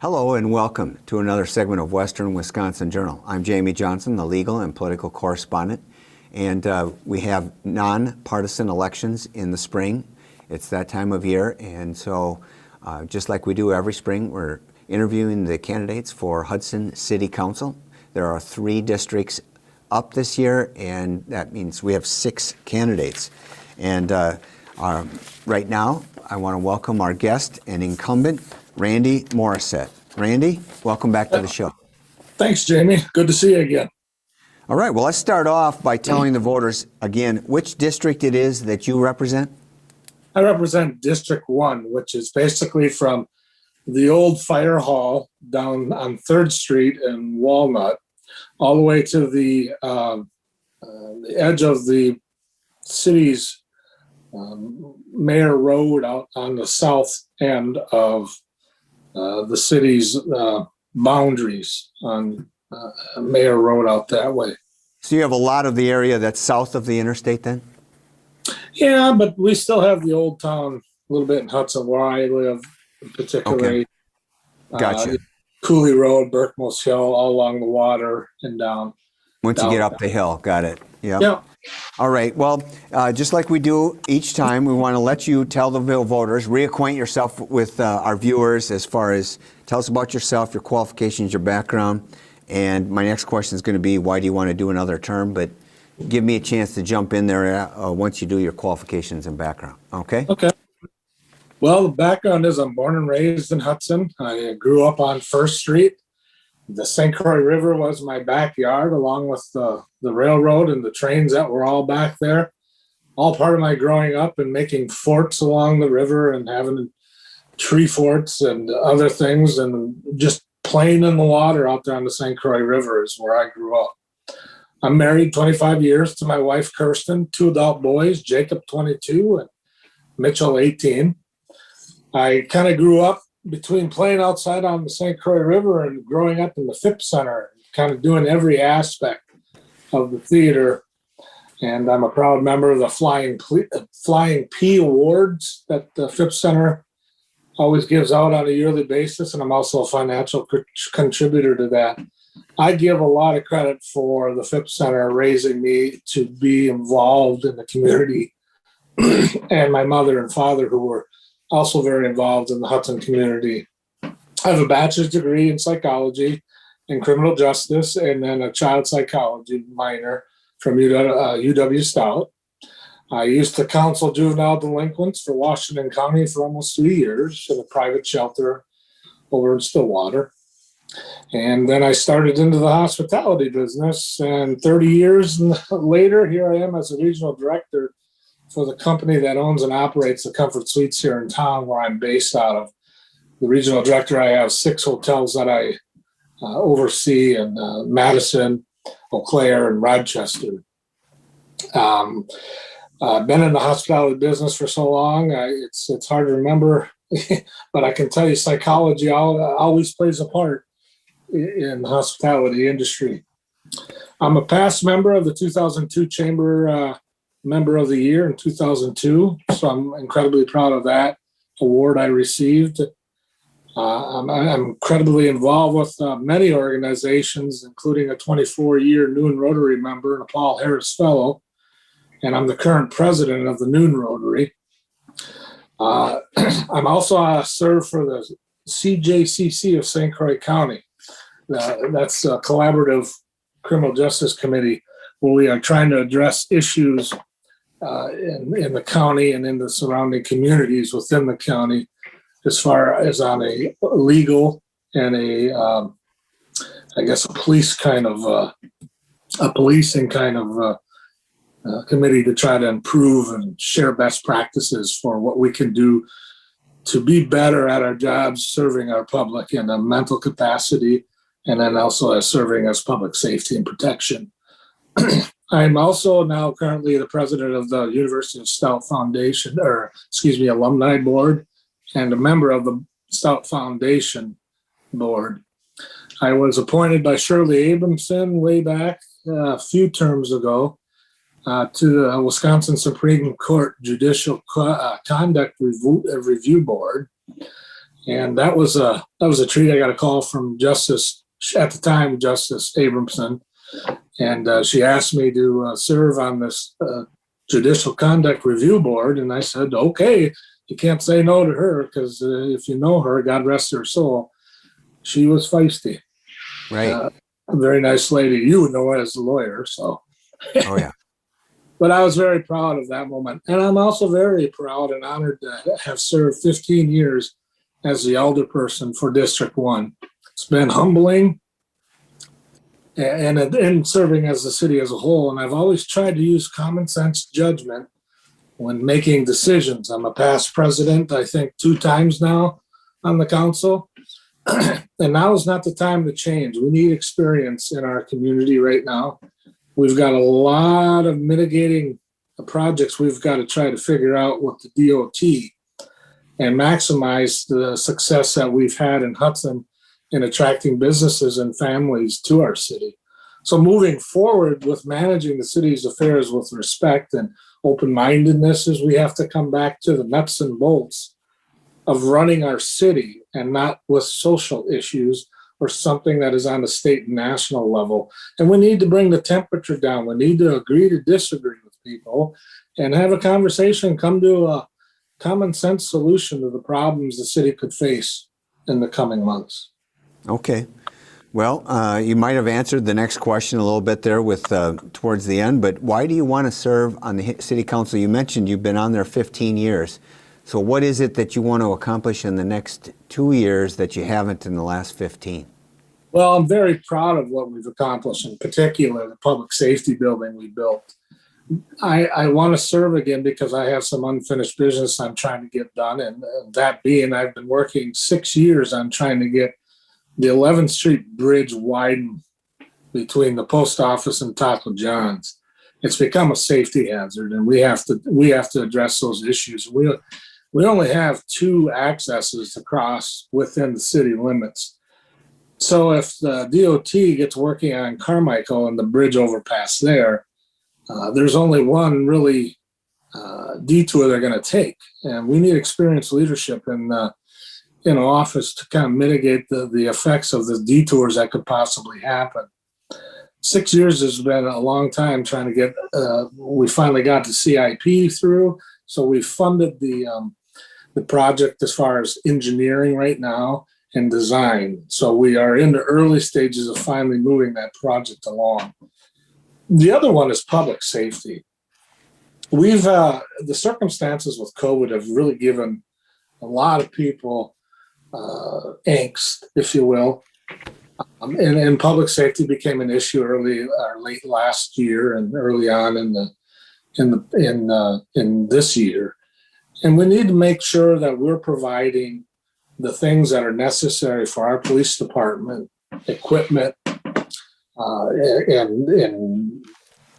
Hello and welcome to another segment of Western Wisconsin Journal. I'm Jamie Johnson, the legal and political correspondent, and we have nonpartisan elections in the spring. It's that time of year, and so just like we do every spring, we're interviewing the candidates for Hudson City Council. There are 3 districts up this year, and that means we have 6 candidates. And right now, I want to welcome our guest and incumbent, Randy Morrissette. Randy, welcome back to the show. Thanks, Jamie. Good to see you again. All right, well, let's start off by telling the voters again which district it is that you represent. I represent District 1, which is basically from the old fire hall down on 3rd Street in Walnut, all the way to the edge of the city's Mayor Road out on the south end of the city's boundaries on Mayor Road out that way. So you have a lot of the area that's south of the interstate then? Yeah, but we still have the old town a little bit in Hudson where I live, particularly. Okay. Gotcha. Cooley Road, Berkmos Hill, all along the water and down. Once you get up the hill, got it. Yep. Yeah. All right. Well, just like we do each time, we want to let you tell the voters, reacquaint yourself with our viewers as far as tell us about yourself, your qualifications, your background. And my next question is going to be, why do you want to do another term? But give me a chance to jump in there once you do your qualifications and background. Okay? Okay. Well, the background is I'm born and raised in Hudson. I grew up on 1st Street. The St. Croix River was my backyard, along with the railroad and the trains that were all back there. All part of my growing up and making forts along the river and having tree forts and other things, and just playing in the water out there on the St. Croix River is where I grew up. I'm married 25 years to my wife, Kirsten, 2 adult boys, Jacob, 22, and Mitchell, 18. I kind of grew up between playing outside on the St. Croix River and growing up in the Phipps Center, kind of doing every aspect of the theater. And I'm a proud member of the Flying P Awards that the Phipps Center always gives out on a yearly basis. And I'm also a financial contributor to that. I give a lot of credit for the Phipps Center raising me to be involved in the community, and my mother and father, who were also very involved in the Hudson community. I have a bachelor's degree in psychology and criminal justice, and then a child psychology minor from UW Stout. I used to counsel juvenile delinquents for Washington County for almost 3 years in a private shelter over in Stillwater. And then I started into the hospitality business, and 30 years later, here I am as a regional director for the company that owns and operates the Comfort Suites here in town where I'm based out of. The regional director, I have 6 hotels that I oversee in Madison, Eau Claire, and Rochester. I've been in the hospitality business for so long, it's hard to remember, but I can tell you psychology always plays a part in the hospitality industry. I'm a past member of the 2002 Chamber Member of the Year in 2002, so I'm incredibly proud of that award I received. I'm incredibly involved with many organizations, including a 24-year Noon Rotary member and a Paul Harris Fellow, and I'm the current president of the Noon Rotary. I'm also served for the CJCC of St. Croix County. That's a collaborative criminal justice committee where we are trying to address issues in the county and in the surrounding communities within the county, as far as on a legal and a police kind of a policing kind of committee to try to improve and share best practices for what we can do to be better at our jobs, serving our public in a mental capacity, and then also as serving as public safety and protection. I'm also now currently the president of the University of Stout Foundation, Alumni Board, and a member of the Stout Foundation Board. I was appointed by Shirley Abramson way back a few terms ago to the Wisconsin Supreme Court Judicial Conduct Review Board. And that was a treat. I got a call from Justice, at the time, Justice Abramson, and she asked me to serve on this Judicial Conduct Review Board. And I said, okay, you can't say no to her, because if you know her, God rest her soul, she was feisty. Right. A very nice lady. You would know her as a lawyer, so. Oh, yeah. But I was very proud of that moment. And I'm also very proud and honored to have served 15 years as the alderperson for District 1. It's been humbling, and serving as the city as a whole. And I've always tried to use common sense judgment when making decisions. I'm a past president, I think 2 times now on the council. And now is not the time to change. We need experience in our community right now. We've got a lot of mitigating projects we've got to try to figure out with the DOT and maximize the success that we've had in Hudson in attracting businesses and families to our city. So moving forward with managing the city's affairs with respect and open-mindedness, is we have to come back to the nuts and bolts of running our city, and not with social issues or something that is on the state and national level. And we need to bring the temperature down. We need to agree to disagree with people and have a conversation, come to a common sense solution to the problems the city could face in the coming months. Okay. Well, you might have answered the next question a little bit there with towards the end, but why do you want to serve on the city council? You mentioned you've been on there 15 years. So what is it that you want to accomplish in the next 2 years that you haven't in the last 15? Well, I'm very proud of what we've accomplished, in particular the public safety building we built. I want to serve again because I have some unfinished business I'm trying to get done. And that being, I've been working 6 years on trying to get the 11th Street Bridge widened between the post office and Taco John's. It's become a safety hazard, and we have to address those issues. We only have 2 accesses to cross within the city limits. So if the DOT gets working on Carmichael and the bridge overpass there, there's only one really detour they're going to take. And we need experienced leadership in office to kind of mitigate the effects of the detours that could possibly happen. 6 years has been a long time trying to get, we finally got the CIP through. So we funded the project as far as engineering right now and design. So we are in the early stages of finally moving that project along. The other one is public safety. The circumstances with COVID have really given a lot of people angst, if you will. And public safety became an issue late last year and early on in this year. And we need to make sure that we're providing the things that are necessary for our police department, equipment, and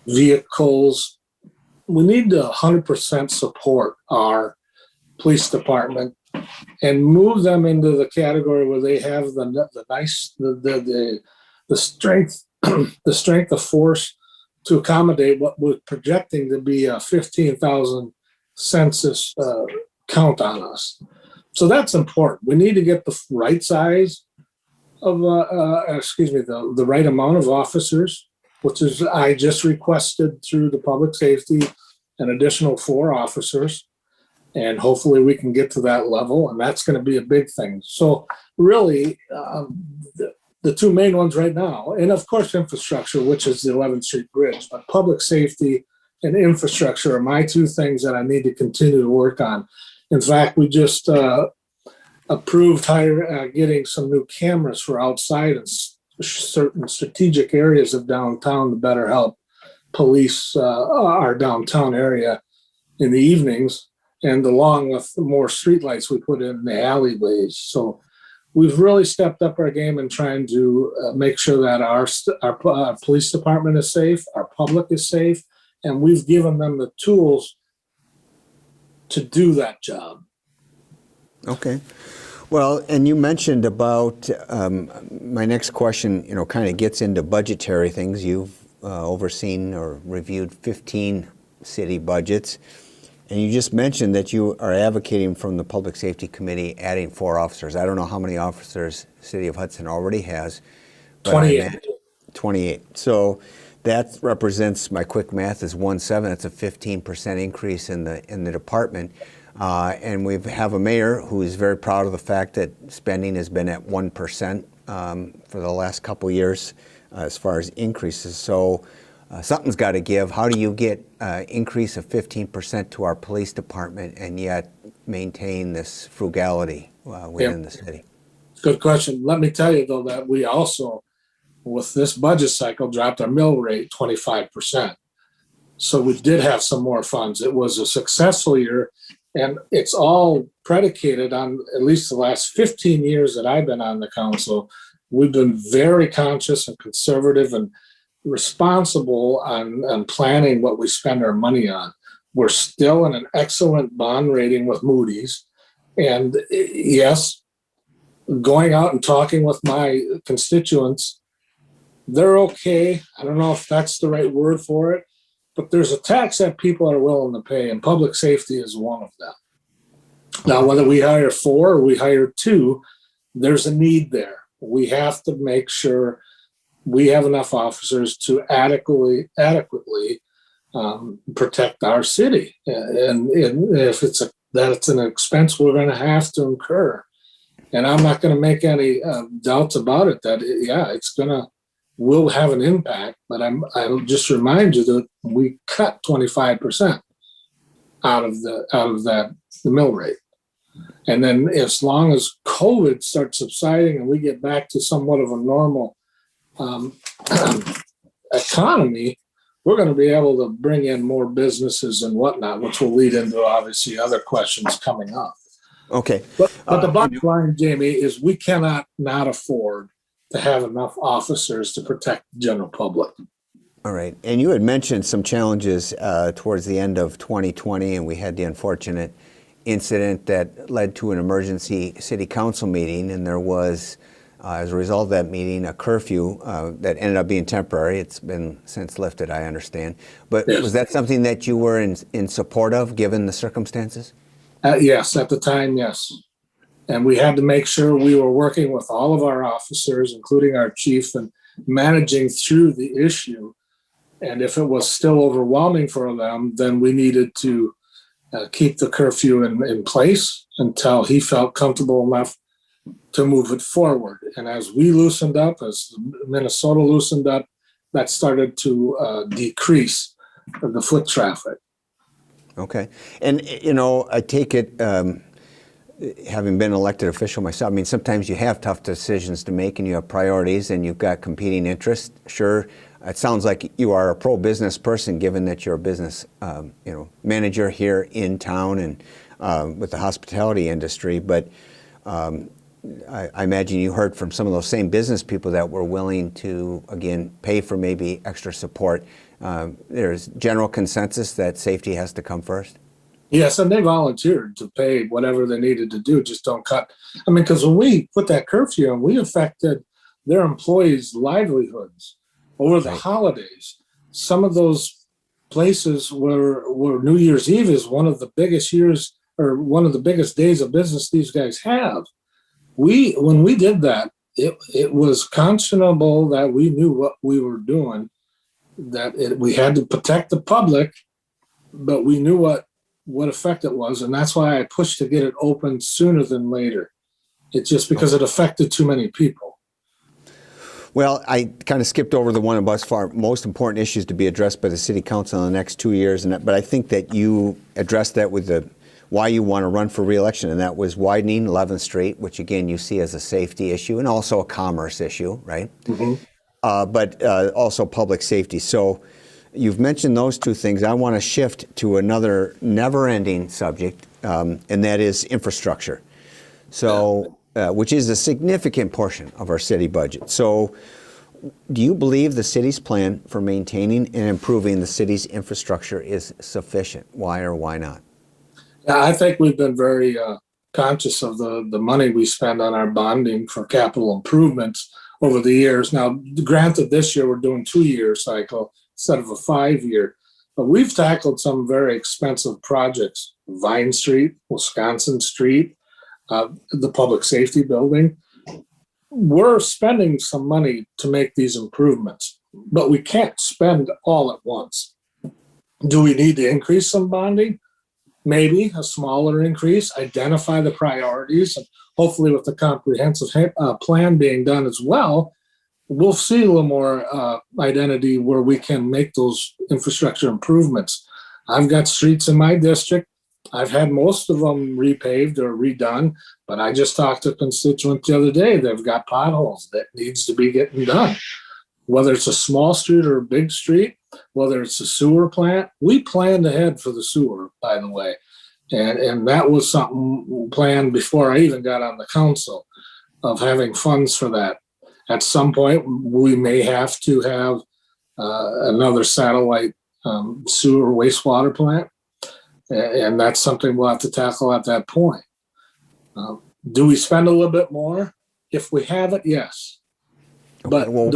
vehicles. We need to 100% support our police department and move them into the category where they have the strength, the strength of force to accommodate what we're projecting to be a 15,000 census count on us. So that's important. We need to get the right size of, the right amount of officers, which is I just requested through the public safety an additional 4 officers. And hopefully we can get to that level, and that's going to be a big thing. So really, the 2 main ones right now, and of course infrastructure, which is the 11th Street Bridge, but public safety and infrastructure are my 2 things that I need to continue to work on. In fact, we just approved getting some new cameras for outside and certain strategic areas of downtown to better help police our downtown area in the evenings, and along with more streetlights we put in the alleyways. So we've really stepped up our game in trying to make sure that our police department is safe, our public is safe, and we've given them the tools to do that job. Okay. Well, and you mentioned about, my next question, kind of gets into budgetary things. You've overseen or reviewed 15 city budgets. And you just mentioned that you are advocating from the Public Safety Committee adding 4 officers. I don't know how many officers the City of Hudson already has. But 28. 28. So that represents, my quick math is 1/7. That's a 15% increase in the department. And we have a mayor who is very proud of the fact that spending has been at 1% for the last couple of years as far as increases. So something's got to give. How do you get increase of 15% to our police department and yet maintain this frugality within the city? Good question. Let me tell you, though, that we also, with this budget cycle, dropped our mill rate 25%. So we did have some more funds. It was a successful year, and it's all predicated on at least the last 15 years that I've been on the council. We've been very conscious and conservative and responsible on planning what we spend our money on. We're still in an excellent bond rating with Moody's. And yes, going out and talking with my constituents, they're okay. I don't know if that's the right word for it, but there's a tax that people are willing to pay, and public safety is one of them. Now, whether we hire 4 or we hire 2, there's a need there. We have to make sure we have enough officers to adequately protect our city. And if it's an expense we're going to have to incur. And I'm not going to make any doubts about it that, will have an impact. But I'll just remind you that we cut 25% out of the mill rate. And then as long as COVID starts subsiding and we get back to somewhat of a normal economy, we're going to be able to bring in more businesses and whatnot, which will lead into obviously other questions coming up. Okay. But the bottom line, Jamie, is we cannot not afford to have enough officers to protect the general public. All right. And you had mentioned some challenges towards the end of 2020, and we had the unfortunate incident that led to an emergency city council meeting, and there was, as a result of that meeting, a curfew that ended up being temporary. It's been since lifted, I understand. But Yes. Was that something that you were in support of, given the circumstances? Yes, at the time, yes. And we had to make sure we were working with all of our officers, including our chief, and managing through the issue. And if it was still overwhelming for them, then we needed to keep the curfew in place until he felt comfortable enough to move it forward. And as we loosened up, as Minnesota loosened up, that started to decrease the foot traffic. Okay. And, I take it, having been an elected official myself, I mean, sometimes you have tough decisions to make and you have priorities and you've got competing interests. Sure, it sounds like you are a pro-business person, given that you're a business, manager here in town and with the hospitality industry. But I imagine you heard from some of those same business people that were willing to, again, pay for maybe extra support. There's general consensus that safety has to come first. Yes, and they volunteered to pay whatever they needed to do. Just don't cut. I mean, because when we put that curfew on, we affected their employees' livelihoods over the holidays. Some of those places where New Year's Eve is one of the biggest years or one of the biggest days of business these guys have. When we did that, it was conscionable that we knew what we were doing, that we had to protect the public, but we knew what effect it was. And that's why I pushed to get it open sooner than later. It's just because it affected too many people. Well, I kind of skipped over the one of us far most important issues to be addressed by the city council in the next 2 years. But I think that you addressed that with why you want to run for re-election, and that was widening 11th Street, which again you see as a safety issue and also a commerce issue, right? Mm-hmm. But also public safety. So you've mentioned those two things. I want to shift to another never-ending subject, and that is infrastructure. So, which is a significant portion of our city budget. So, do you believe the city's plan for maintaining and improving the city's infrastructure is sufficient? Why or why not? I think we've been very conscious of the money we spend on our bonding for capital improvements over the years. Now, granted, this year we're doing 2-year cycle instead of a 5-year. But we've tackled some very expensive projects: Vine Street, Wisconsin Street, the public safety building. We're spending some money to make these improvements, but we can't spend all at once. Do we need to increase some bonding? Maybe a smaller increase, identify the priorities, and hopefully with the comprehensive plan being done as well, we'll see a little more identity where we can make those infrastructure improvements. I've got streets in my district. I've had most of them repaved or redone, but I just talked to a constituent the other day. They've got potholes that needs to be getting done. Whether it's a small street or a big street, whether it's a sewer plant, we planned ahead for the sewer, by the way. And that was something planned before I even got on the council, of having funds for that. At some point, we may have to have another satellite sewer wastewater plant. And that's something we'll have to tackle at that point. Do we spend a little bit more? If we have it, yes. Okay, But well,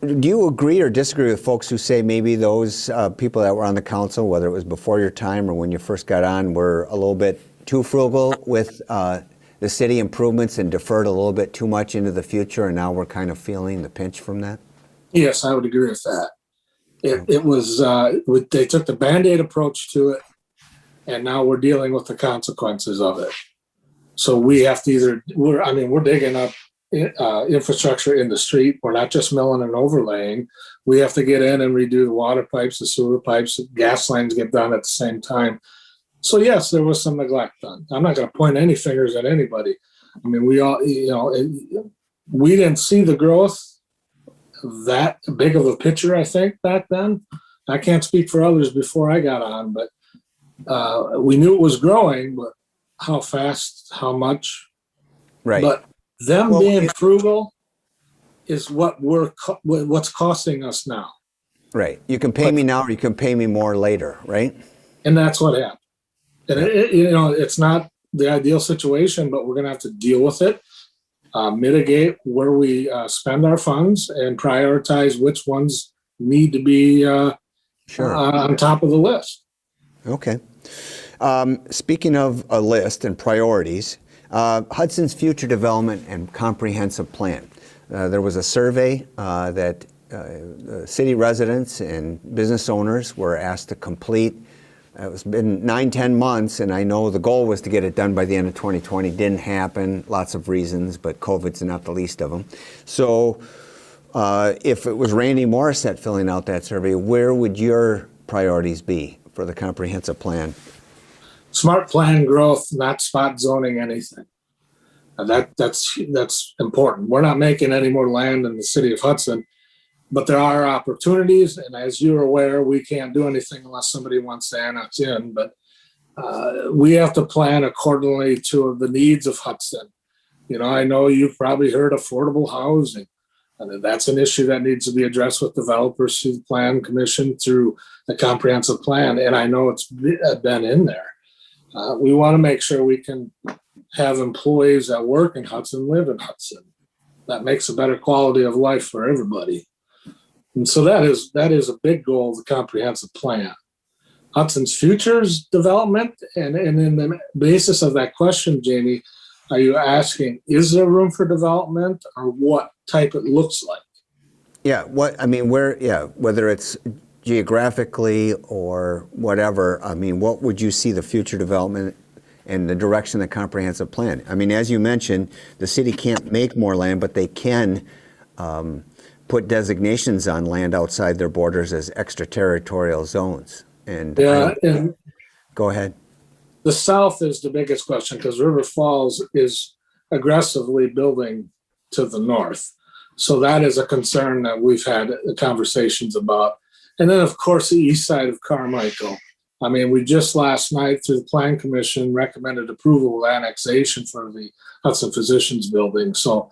do you agree or disagree with folks who say maybe those people that were on the council, whether it was before your time or when you first got on, were a little bit too frugal with the city improvements and deferred a little bit too much into the future, and now we're kind of feeling the pinch from that? yes, I would agree with that. It was, they took the Band-Aid approach to it, and now we're dealing with the consequences of it. So we have to we're digging up infrastructure in the street. We're not just milling and overlaying. We have to get in and redo the water pipes, the sewer pipes, the gas lines get done at the same time. So yes, there was some neglect done. I'm not going to point any fingers at anybody. I mean, we all, we didn't see the growth that big of a picture, I think, back then. I can't speak for others before I got on, but we knew it was growing, but how fast, how much. Right. But them being frugal is what's costing us now. Right. You can pay me now or you can pay me more later, right? And that's what happened. And it's not the ideal situation, but we're going to have to deal with it, mitigate where we spend our funds, and prioritize which ones need to be on top of the list. Okay. Speaking of a list and priorities, Hudson's future development and comprehensive plan. There was a survey that city residents and business owners were asked to complete. It's been 9-10 months, and I know the goal was to get it done by the end of 2020. Didn't happen, lots of reasons, but COVID's not the least of them. So if it was Randy Morrissette filling out that survey, where would your priorities be for the comprehensive plan? Smart plan growth, not spot zoning anything. And that's important. We're not making any more land in the city of Hudson, but there are opportunities. And as you're aware, we can't do anything unless somebody wants to annex in. But we have to plan accordingly to the needs of Hudson. I know you've probably heard affordable housing. And that's an issue that needs to be addressed with developers through the Plan Commission, through the comprehensive plan. And I know it's been in there. We want to make sure we can have employees that work in Hudson live in Hudson. That makes a better quality of life for everybody. And so that is a big goal of the comprehensive plan. Hudson's futures development, and in the basis of that question, Jamie, are you asking, is there room for development, or what type it looks like? Yeah, whether it's geographically or whatever, what would you see the future development and the direction of the comprehensive plan? As you mentioned, the city can't make more land, but they can put designations on land outside their borders as extraterritorial zones. And go ahead. The South is the biggest question, because River Falls is aggressively building to the north. So that is a concern that we've had conversations about. And then, of course, the east side of Carmichael. We just last night, through the Plan Commission, recommended approval of annexation for the Hudson Physicians Building. So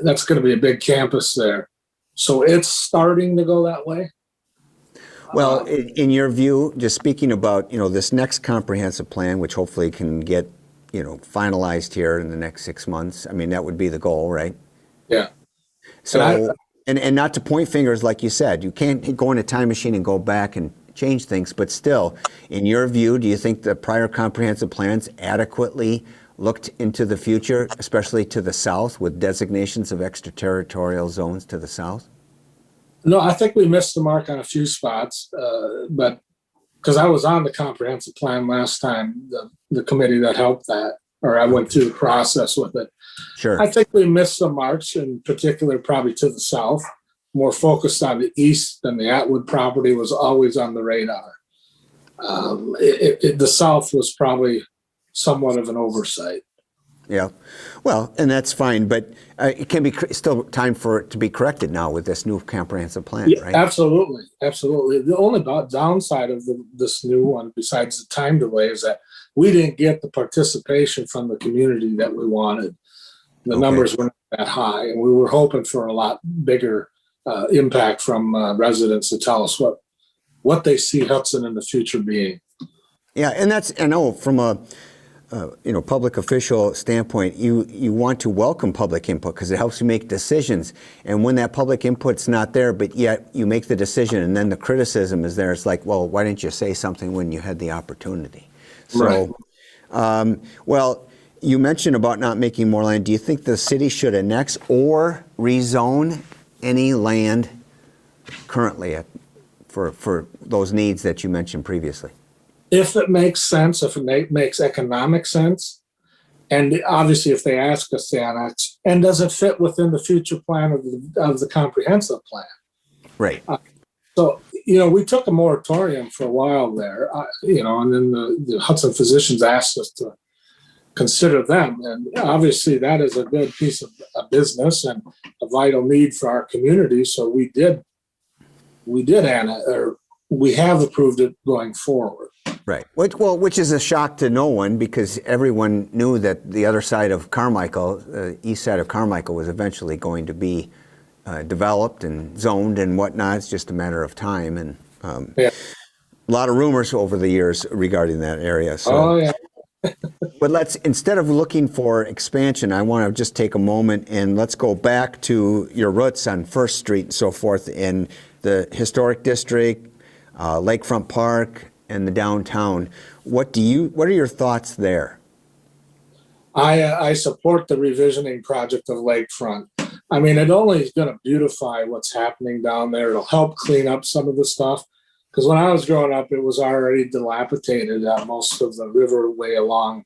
that's going to be a big campus there. So it's starting to go that way. Well, in your view, just speaking about, this next comprehensive plan, which hopefully can get, finalized here in the next 6 months. That would be the goal, right? Yeah. So And not to point fingers, like you said, you can't go in a time machine and go back and change things, but still, in your view, do you think the prior comprehensive plans adequately looked into the future, especially to the south, with designations of extraterritorial zones to the south? No, I think we missed the mark on a few spots, but because I was on the comprehensive plan last time, the committee that helped that, or I went through the process with it. Sure. I think we missed some marks, in particular, probably to the south, more focused on the east than the Atwood property was always on the radar. The south was probably somewhat of an oversight. Yeah. Well, and that's fine, but it can be still time for it to be corrected now with this new comprehensive plan, Yeah, right? absolutely. Absolutely. The only downside of this new one, besides the time delay, is that we didn't get the participation from the community that we wanted. The Okay. numbers weren't that high, and we were hoping for a lot bigger impact from residents to tell us what they see Hudson in the future being. Yeah, and that's, I know from a public official standpoint, you want to welcome public input because it helps you make decisions. And when that public input's not there, but yet you make the decision and then the criticism is there, it's like, well, why didn't you say something when you had the opportunity? So, Right. well, you mentioned about not making more land. Do you think the city should annex or rezone any land currently for those needs that you mentioned previously? If it makes sense, if it makes economic sense, and obviously if they ask us to annex, and does it fit within the future plan of the comprehensive plan? Right. So, we took a moratorium for a while there, and then the Hudson physicians asked us to consider them. And obviously that is a good piece of business and a vital need for our community. So we have approved it going forward. Right. Which is a shock to no one because everyone knew that the other side of Carmichael, the east side of Carmichael, was eventually going to be developed and zoned and whatnot. It's just a matter of time. And Yeah. a lot of rumors over the years regarding that area. So. Oh, yeah. But instead of looking for expansion, I want to just take a moment and let's go back to your roots on First Street and so forth in the historic district, Lakefront Park, and the downtown. What are your thoughts there? I support the revisioning project of Lakefront. I mean, it only is going to beautify what's happening down there. It'll help clean up some of the stuff. Because when I was growing up, it was already dilapidated. Most of the riverway along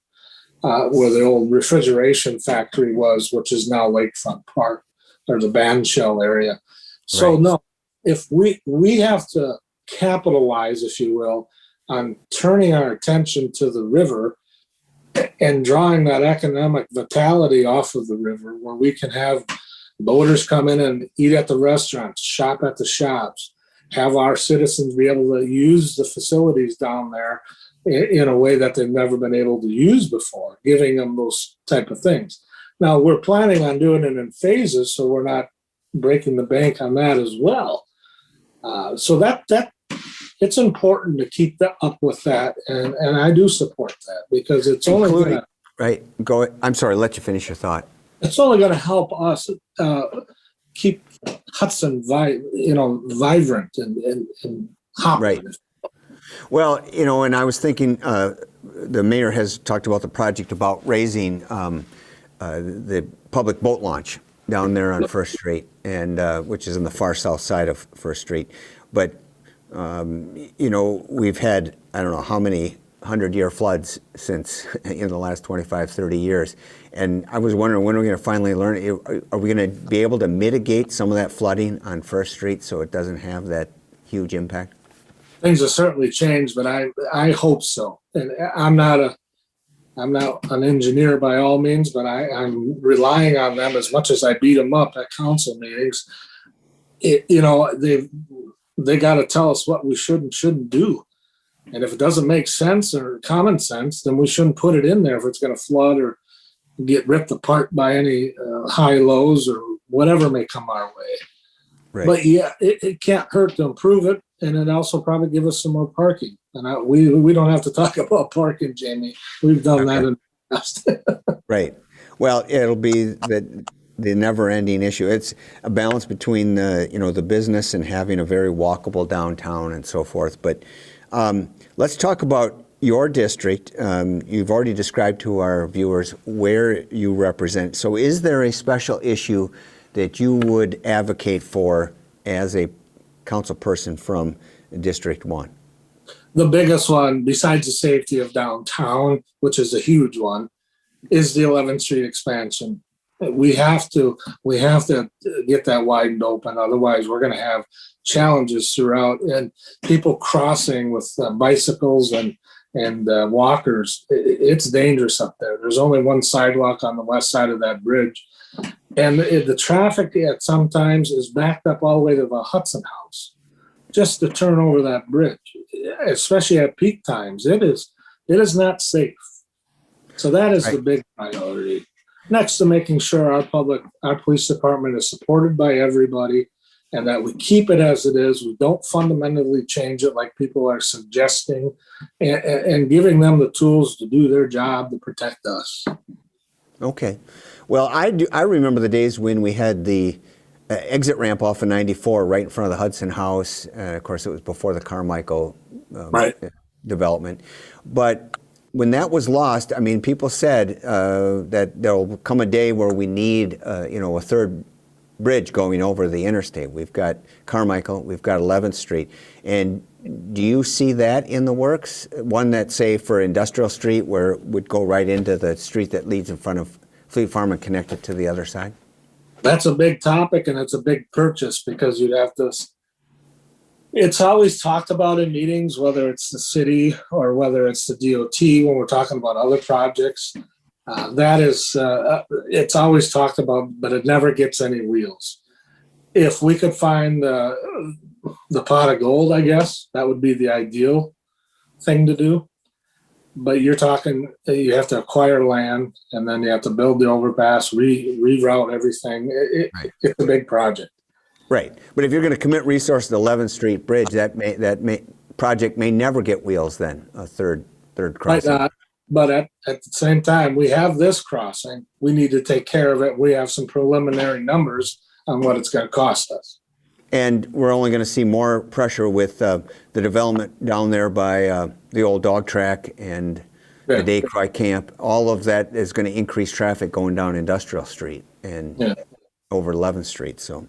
where the old refrigeration factory was, which is now Lakefront Park, or the bandshell area. So Right. no, if we have to capitalize, if you will, on turning our attention to the river and drawing that economic vitality off of the river, where we can have boaters come in and eat at the restaurants, shop at the shops, have our citizens be able to use the facilities down there in a way that they've never been able to use before, giving them those type of things. Now, we're planning on doing it in phases, so we're not breaking the bank on that as well. So that it's important to keep up with that, and I do support that because it's only going to I'm sorry, let you finish your thought. It's only going to help us keep Hudson vibrant and hopping. Right. Well, and I was thinking the mayor has talked about the project about raising the public boat launch down there on First Street, and which is on the far south side of First Street. But we've had I don't know how many 100-year floods since in the last 25, 30 years. And I was wondering, when are we going to finally learn? Are we going to be able to mitigate some of that flooding on First Street so it doesn't have that huge impact? Things have certainly changed, but I hope so. And I'm not an engineer by all means, but I'm relying on them as much as I beat them up at council meetings. They got to tell us what we should and shouldn't do. And if it doesn't make sense or common sense, then we shouldn't put it in there if it's going to flood or get ripped apart by any high lows or whatever may come our way. Right. But yeah, it can't hurt to improve it, and it also probably give us some more parking. And we don't have to talk about parking, Jamie. We've done that in the past. Right. Well, it'll be that the never-ending issue. It's a balance between the business and having a very walkable downtown and so forth. But let's talk about your district. You've already described to our viewers where you represent. So is there a special issue that you would advocate for as a council person from District 1? The biggest one, besides the safety of downtown, which is a huge one, is the 11th Street expansion. We have to get that widened open. Otherwise, we're going to have challenges throughout, and people crossing with bicycles and walkers. It's dangerous up there. There's only one sidewalk on the west side of that bridge, and the traffic at sometimes is backed up all the way to the Hudson house just to turn over that bridge, especially at peak times. It is not safe. So that is the big priority. Next to making sure our police department is supported by everybody, and that we keep it as it is. We don't fundamentally change it like people are suggesting, and giving them the tools to do their job to protect us. Okay. Well, I remember the days when we had the exit ramp off of 94 right in front of the Hudson house. Of course, it was before the Carmichael development. But when that was lost, I mean, people said that there'll come a day where we need, a third bridge going over the interstate. We've got Carmichael, we've got 11th Street. And do you see that in the works? One that, say, for Industrial Street, where it would go right into the street that leads in front of Fleet Farm and connect it to the other side? That's a big topic, and it's a big purchase, because you'd have to. It's always talked about in meetings, whether it's the city or whether it's the DOT, when we're talking about other projects. It's always talked about, but it never gets any wheels. If we could find the pot of gold, I guess that would be the ideal thing to do. But you're talking, you have to acquire land, and then you have to build the overpass, reroute everything. It's a big project. Right, but if you're going to commit resource to the 11th Street Bridge, that project may never get wheels. Then a third crossing. Might not, but at the same time, we have this crossing. We need to take care of it. We have some preliminary numbers on what it's going to cost us. And we're only going to see more pressure with the development down there by the old dog track and the Day Cry camp. All of that is going to increase traffic going down Industrial Street and over 11th Street. So,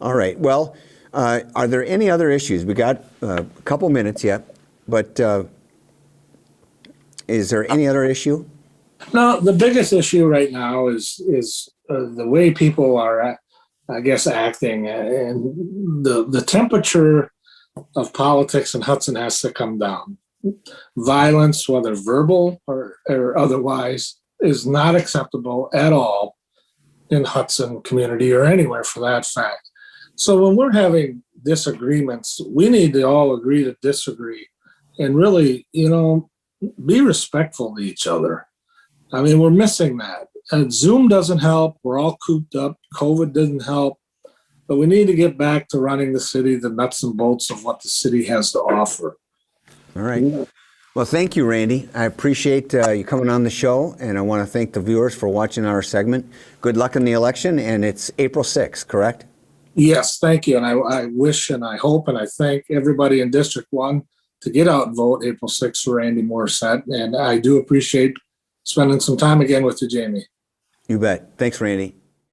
all right. Well, are there any other issues? We got a couple minutes yet, but is there any other issue? No, the biggest issue right now is the way people are, I guess, acting, and the temperature of politics in Hudson has to come down. Violence, whether verbal or otherwise, is not acceptable at all in Hudson community or anywhere for that fact. So when we're having disagreements, we need to all agree to disagree and really, be respectful to each other. I mean, we're missing that. And Zoom doesn't help. We're all cooped up. COVID didn't help. But we need to get back to running the city, the nuts and bolts of what the city has to offer. All right. Well, thank you, Randy. I appreciate you coming on the show, and I want to thank the viewers for watching our segment. Good luck in the election, and it's April 6th, correct? Yes, thank you. And I wish and I hope and I thank everybody in District 1 to get out and vote April 6th for Randy Morrissette. And I do appreciate spending some time again with you, Jamie. You bet. Thanks, Randy.